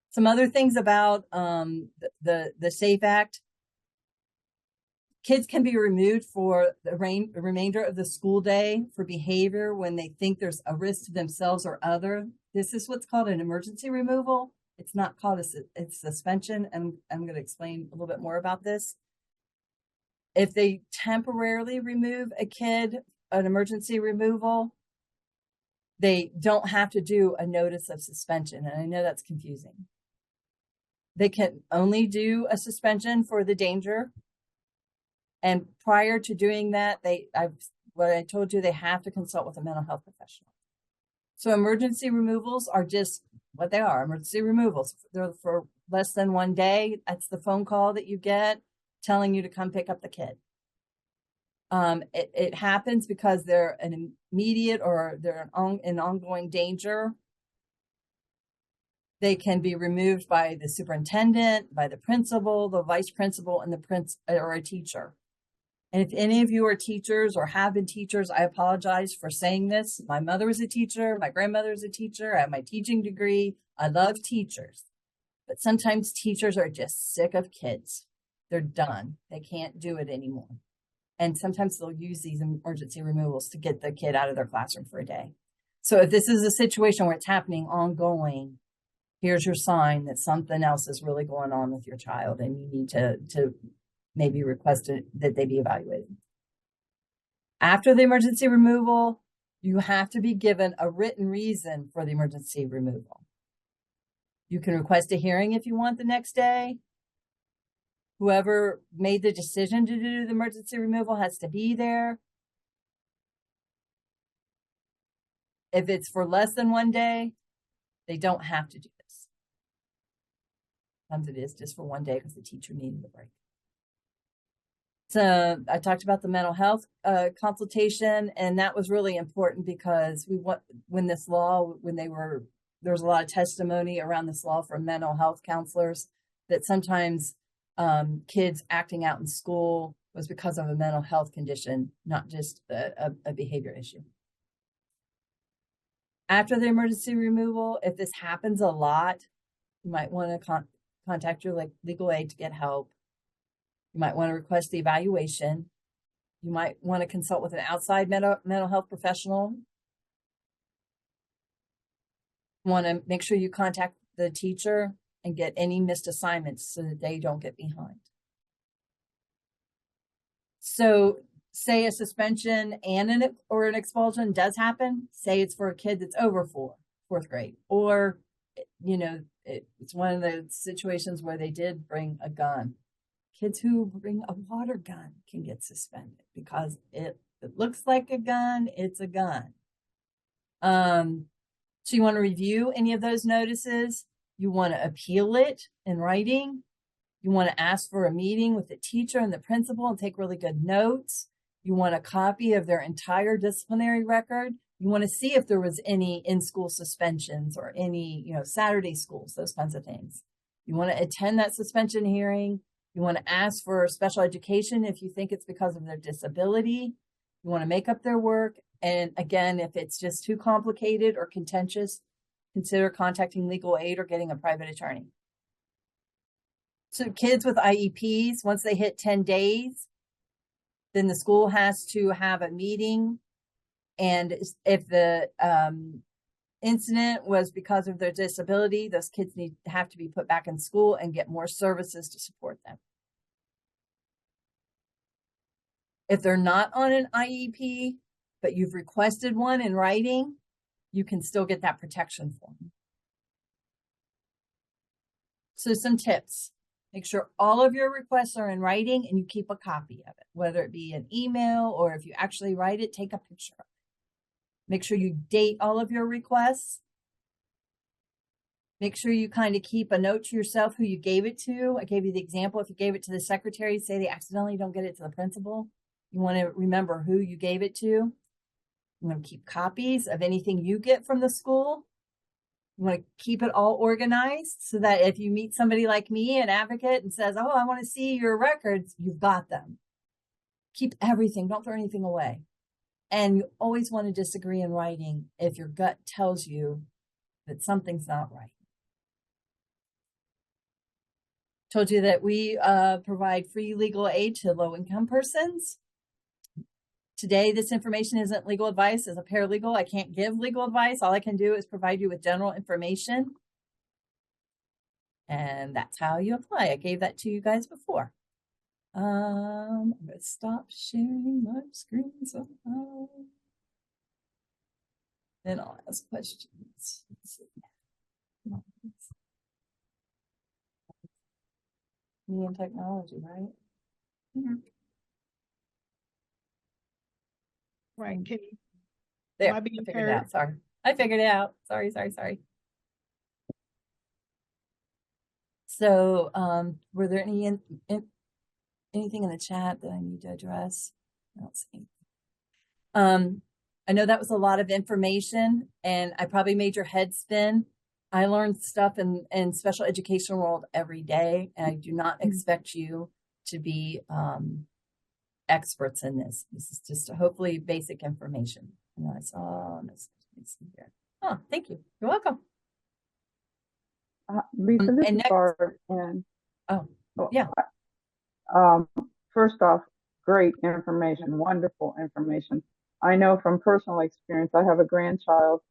Some other things about the SAFE Act. Kids can be removed for the remainder of the school day for behavior when they think there's a risk to themselves or other. This is what's called an emergency removal. It's not called it's suspension. And I'm going to explain a little bit more about this. If they temporarily remove a kid, an emergency removal, they don't have to do a notice of suspension. And I know that's confusing. They can only do a suspension for the danger. And prior to doing that, what I told you, they have to consult with a mental health professional. So emergency removals are just what they are, emergency removals. They're for less than one day. That's the phone call that you get telling you to come pick up the kid. It happens because they're an immediate or they're in ongoing danger. They can be removed by the superintendent, by the principal, the vice principal, and or a teacher. And if any of you are teachers or have been teachers, I apologize for saying this. My mother was a teacher. My grandmother was a teacher. I have my teaching degree. I love teachers. But sometimes teachers are just sick of kids. They're done. They can't do it anymore. And sometimes they'll use these emergency removals to get the kid out of their classroom for a day. So if this is a situation where it's happening ongoing, here's your sign that something else is really going on with your child and you need to maybe request that they be evaluated. After the emergency removal, you have to be given a written reason for the emergency removal. You can request a hearing if you want the next day. Whoever made the decision to do the emergency removal has to be there. If it's for less than one day, they don't have to do this. Sometimes it is just for one day because the teacher needed a break. So I talked about the mental health consultation, and that was really important because there was a lot of testimony around this law from mental health counselors that sometimes kids acting out in school was because of a mental health condition, not just a behavior issue. After the emergency removal, if this happens a lot, you might want to contact your legal aid to get help. You might want to request the evaluation. You might want to consult with an outside mental health professional. You want to make sure you contact the teacher and get any missed assignments so that they don't get behind. So say a suspension and an expulsion does happen. Say it's for a kid that's over fourth grade, or, it's one of the situations where they did bring a gun. Kids who bring a water gun can get suspended because it looks like a gun, it's a gun. So you want to review any of those notices. You want to appeal it in writing. You want to ask for a meeting with the teacher and the principal and take really good notes. You want a copy of their entire disciplinary record. You want to see if there was any in-school suspensions or any, Saturday schools, those kinds of things. You want to attend that suspension hearing. You want to ask for special education if you think it's because of their disability. You want to make up their work. And again, if it's just too complicated or contentious, consider contacting legal aid or getting a private attorney. So kids with IEPs, once they hit 10 days, then the school has to have a meeting. And if the incident was because of their disability, those kids have to be put back in school and get more services to support them. If they're not on an IEP, but you've requested one in writing, you can still get that protection for them. So some tips. Make sure all of your requests are in writing and you keep a copy of it, whether it be an email or if you actually write it, take a picture of it. Make sure you date all of your requests. Make sure you kind of keep a note to yourself who you gave it to. I gave you the example. If you gave it to the secretary, say they accidentally don't get it to the principal. You want to remember who you gave it to. You want to keep copies of anything you get from the school. You want to keep it all organized so that if you meet somebody like me, an advocate, and says, oh, I want to see your records, you've got them. Keep everything. Don't throw anything away. And you always want to disagree in writing if your gut tells you that something's not right. Told you that we provide free legal aid to low-income persons. Today, this information isn't legal advice. As a paralegal, I can't give legal advice. All I can do is provide you with general information. And that's how you apply. I gave that to you guys before. I'm going to stop sharing my screen somehow. Then I'll ask questions. Me and technology, right? Mm-hmm. Right. Can you? There, Am I I being figured it heard? out. Sorry. I figured it out. Sorry. So, were there anything in the chat that I need to address? I don't see. I know that was a lot of information and I probably made your head spin. I learn stuff in special education world every day, and I do not expect you to be experts in this. This is just hopefully basic information. And I saw this here. Oh, thank you. You're welcome. Lisa, this and is next, Barb, and yeah. First off, great information, wonderful information. I know from personal experience, I have a grandchild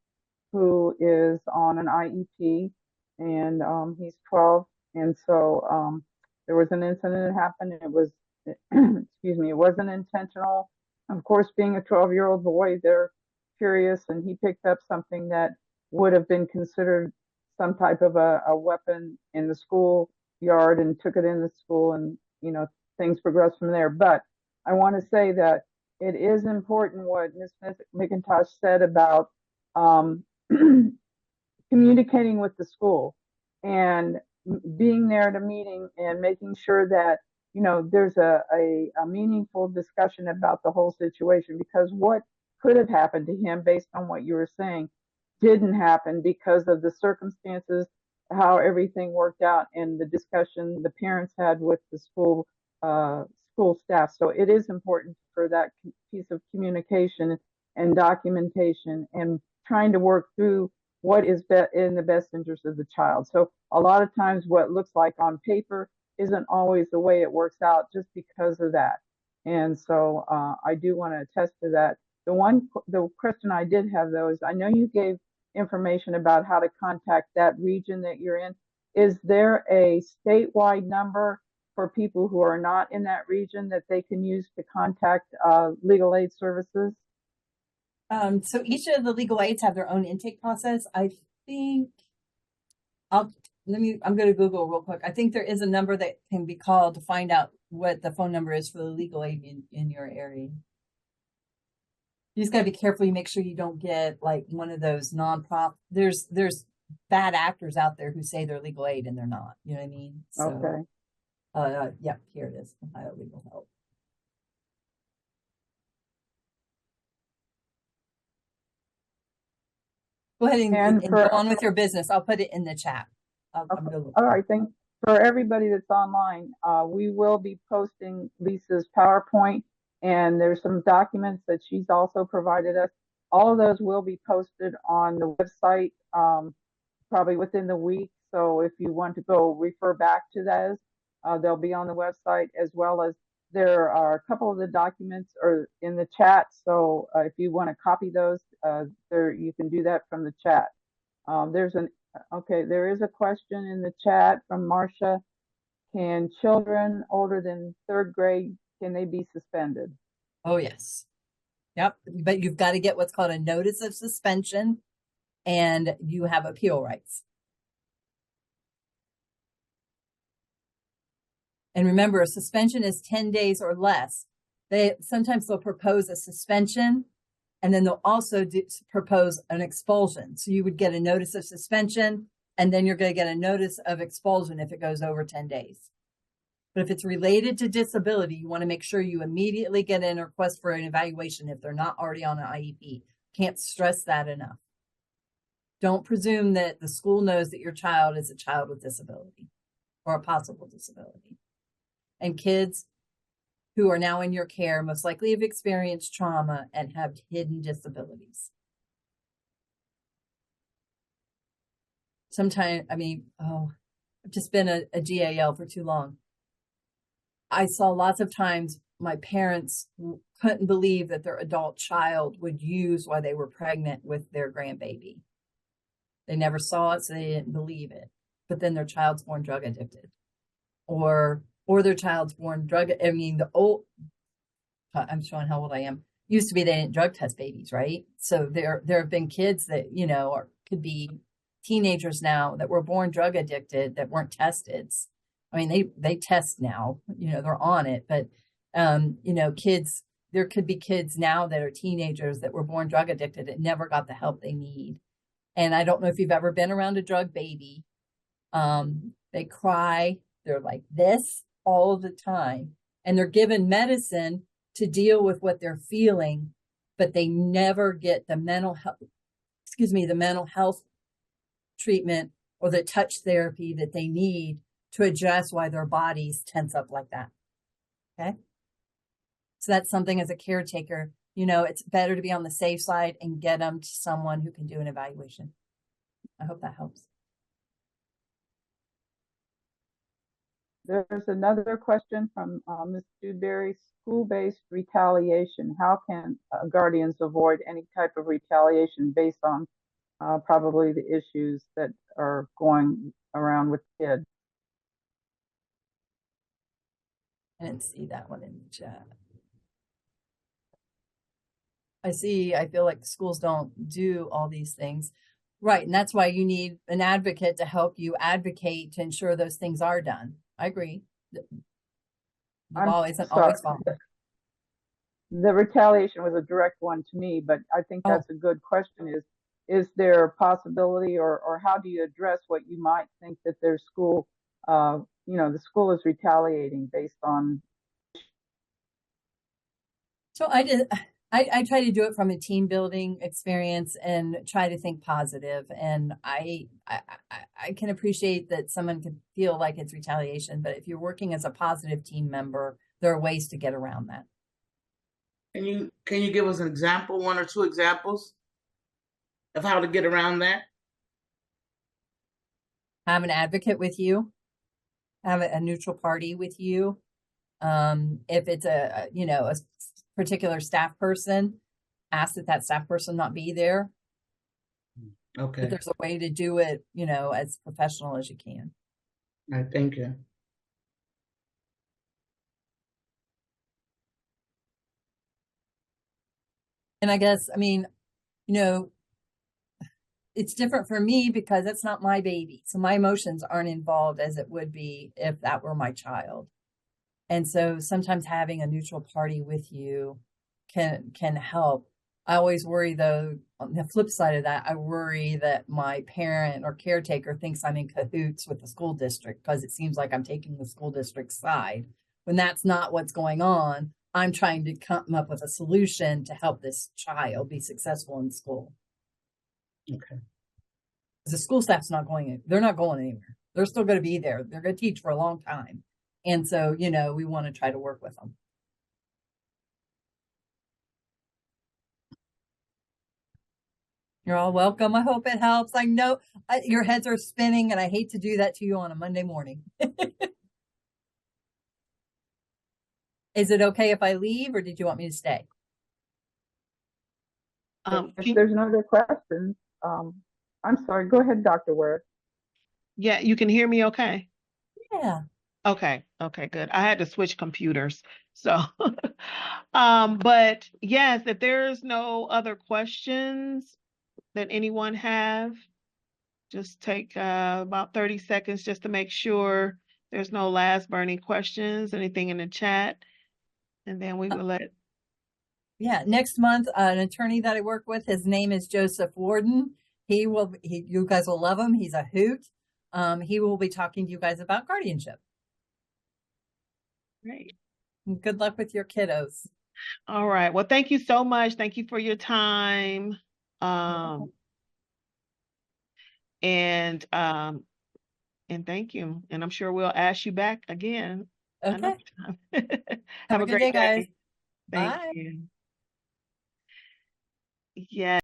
who is on an IEP, and he's 12, and so there was an incident that happened. It was, excuse me, it wasn't intentional. Of course, being a 12-year-old boy, they're curious, and he picked up something that would have been considered some type of a weapon in the school yard and took it in the school, and things progressed from there. But I want to say that it is important what Ms. McIntosh said about communicating with the school and being there at a meeting and making sure that there's a meaningful discussion about the whole situation, because what could have happened to him based on what you were saying didn't happen because of the circumstances, how everything worked out, and the discussion the parents had with the school staff. So it is important for that piece of communication and documentation and trying to work through what is in the best interest of the child. So a lot of times what looks like on paper isn't always the way it works out just because of that. And so I do want to attest to that. The question I did have though is, I know you gave information about how to contact that region that you're in. Is there a statewide number for people who are not in that region that they can use to contact legal aid services? So each of the legal aids have their own intake process. I think I'm going to Google real quick. I think there is a number that can be called to find out what the phone number is for the legal aid in your area. You just got to be careful. You make sure you don't get like one of those nonprofit. There's bad actors out there who say they're legal aid and they're not. You know what I mean? So, okay. Yeah, here it is. Ohio Legal Help. Go ahead and go on with your business. I'll put it in the chat. Okay. All right. Thanks. For everybody that's online, we will be posting Lisa's PowerPoint, and there's some documents that she's also provided us. All of those will be posted on the website probably within the week. So if you want to go refer back to those, they'll be on the website, as well as there are a couple of the documents are in the chat. So if you want to copy those, there you can do that from the chat. There is a question in the chat from Marcia. Can children older than 3rd grade, can they be suspended? Oh, yes. Yep. But you've got to get what's called a notice of suspension, and you have appeal rights. And remember, a suspension is 10 days or less. Sometimes they'll propose a suspension, and then they'll also propose an expulsion. So you would get a notice of suspension, and then you're going to get a notice of expulsion if it goes over 10 days. But if it's related to disability, you want to make sure you immediately get in a request for an evaluation if they're not already on an IEP. Can't stress that enough. Don't presume that the school knows that your child is a child with disability or a possible disability. And kids who are now in your care most likely have experienced trauma and have hidden disabilities. Sometimes, I've just been a GAL for too long. I saw lots of times my parents couldn't believe that their adult child would use while they were pregnant with their grandbaby. They never saw it, so they didn't believe it. But then their child's born drug addicted. Or their child's born I'm showing how old I am. Used to be they didn't drug test babies, right? So there have been kids that, could be teenagers now that were born drug addicted that weren't tested. They test now, they're on it, but, kids, there could be kids now that are teenagers that were born drug addicted that never got the help they need. And I don't know if you've ever been around a drug baby. They cry, they're like this all the time, and they're given medicine to deal with what they're feeling, but they never get the mental health treatment or the touch therapy that they need to address why their bodies tense up like that. Okay. So that's something as a caretaker, it's better to be on the safe side and get them to someone who can do an evaluation. I hope that helps. There's another question from Ms. Dewberry. School-based retaliation. How can guardians avoid any type of retaliation based on probably the issues that are going around with kids? I didn't see that one in the chat. I feel like schools don't do all these things. Right. And that's why you need an advocate to help you advocate to ensure those things are done. I agree. The ball isn't always falling. The retaliation was a direct one to me, but I think that's a good question. Is there a possibility or how do you address what you might think that their school, the school is retaliating based on? So I try to do it from a team building experience and try to think positive. And I can appreciate that someone could feel like it's retaliation, but if you're working as a positive team member, there are ways to get around that. Can you give us an example, one or two examples of how to get around that? Have an advocate with you, have a neutral party with you. If it's a particular staff person, ask that staff person not be there. Okay. But there's a way to do it, as professional as you can. All right, thank you. And I guess, it's different for me because it's not my baby. So my emotions aren't involved as it would be if that were my child. And so sometimes having a neutral party with you can help. I always worry, though, on the flip side of that, I worry that my parent or caretaker thinks I'm in cahoots with the school district because it seems like I'm taking the school district's side. When that's not what's going on, I'm trying to come up with a solution to help this child be successful in school. Okay. The school staff's they're not going anywhere. They're still going to be there. They're going to teach for a long time. And so, we want to try to work with them. You're all welcome. I hope it helps. I know your heads are spinning and I hate to do that to you on a Monday morning. Is it okay if I leave or did you want me to stay? If there's no other questions, I'm sorry. Go ahead, Dr. Ware. Yeah, you can hear me okay? Yeah. Okay, good. I had to switch computers. So, but yes, if there's no other questions that anyone have, just take about 30 seconds just to make sure There's no last burning questions, anything in the chat, and then we will let. Yeah, next month, an attorney that I work with, his name is Joseph Warden. You guys will love him. He's a hoot. He will be talking to you guys about guardianship. Great. Good luck with your kiddos. All right. Well, thank you so much. Thank you for your time. And thank you. And I'm sure we'll ask you back again. Okay. Another time. Have a good day, guys. Thank Bye. you. Yeah.